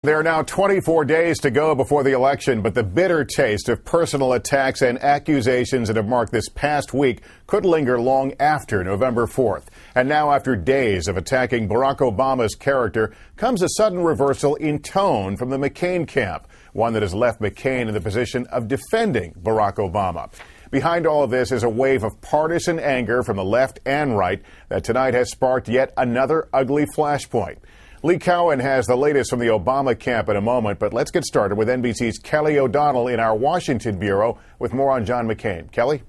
There are now 24 days to go before the election, but the bitter taste of personal attacks and accusations that have marked this past week could linger long after November 4th. And now, after days of attacking Barack Obama's character, comes a sudden reversal in tone from the McCain camp, one that has left McCain in the position of defending Barack Obama. Behind all of this is a wave of partisan anger from the left and right that tonight has sparked yet another ugly flashpoint. Lee Cowan has the latest from the Obama camp in a moment, but let's get started with NBC's Kelly O'Donnell in our Washington bureau with more on John McCain. Kelly?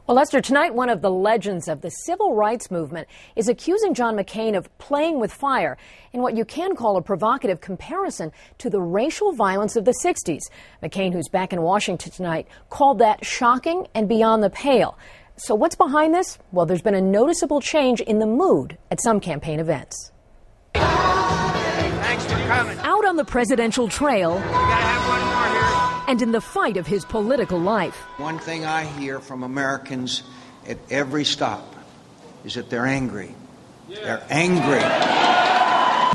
Well, Lester, tonight one of the legends of the civil rights movement is accusing John McCain of playing with fire in what you can call a provocative comparison to the racial violence of the 60s. McCain, who's back in Washington tonight, called that shocking and beyond the pale. So what's behind this? Well, there's been a noticeable change in the mood at some campaign events. Thanks for coming. Out on the presidential trail, We gotta have one more here. and in the fight of his political life. One thing I hear from Americans at every stop is that they're angry. They're angry.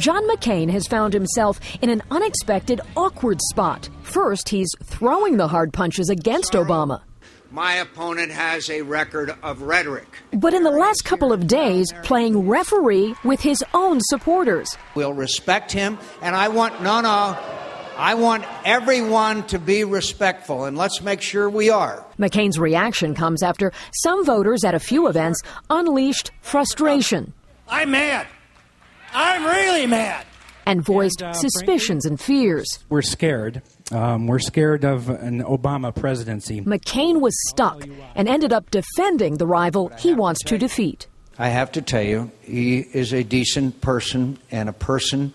John McCain has found himself in an unexpected, awkward spot. First, he's throwing the hard punches against Obama. My opponent has a record of rhetoric. But in the last couple of days, playing referee with his own supporters. We'll respect him, and I want everyone to be respectful, and let's make sure we are. McCain's reaction comes after some voters at a few events unleashed frustration. I'm mad. I'm really mad. And voiced suspicions and fears. We're scared. We're scared of an Obama presidency. McCain was stuck and ended up defending the rival he wants to defeat. I have to tell you, he is a decent person and a person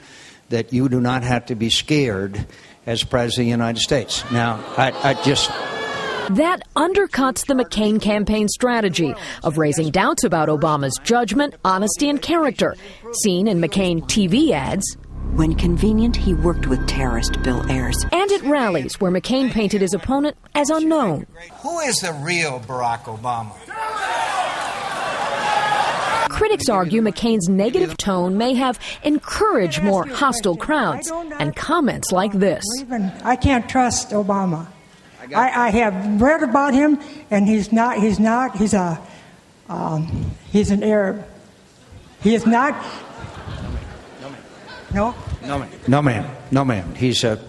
that you do not have to be scared as President of the United States. Now, That undercuts the McCain campaign strategy of raising doubts about Obama's judgment, honesty, and character, seen in McCain TV ads. When convenient, he worked with terrorist Bill Ayers. And at rallies where McCain painted his opponent as unknown. Who is the real Barack Obama? Critics argue McCain's negative tone may have encouraged more hostile crowds and comments like this. I can't trust Obama. I have read about him, and he's an Arab. He is not. No? No, ma'am. He's a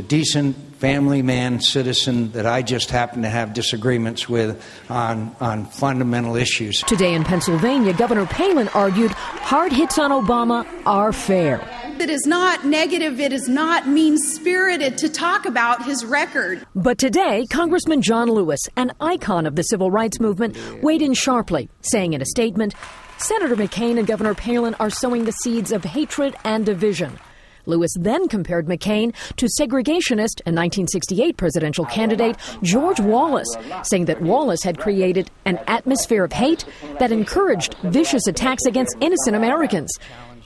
decent family man, citizen that I just happen to have disagreements with on fundamental issues. Today in Pennsylvania, Governor Palin argued hard hits on Obama are fair. It is not negative, it is not mean-spirited to talk about his record. But today, Congressman John Lewis, an icon of the civil rights movement, weighed in sharply, saying in a statement, Senator McCain and Governor Palin are sowing the seeds of hatred and division. Lewis then compared McCain to segregationist and 1968 presidential candidate George Wallace, saying that Wallace had created an atmosphere of hate that encouraged vicious attacks against innocent Americans.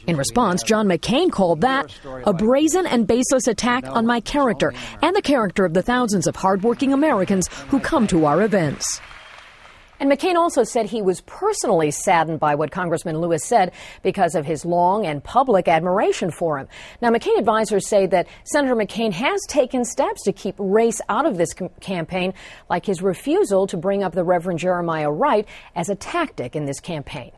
In response, John McCain called that a brazen and baseless attack on my character and the character of the thousands of hardworking Americans who come to our events. And McCain also said he was personally saddened by what Congressman Lewis said because of his long and public admiration for him. Now, McCain advisors say that Senator McCain has taken steps to keep race out of this campaign, like his refusal to bring up the Reverend Jeremiah Wright as a tactic in this campaign.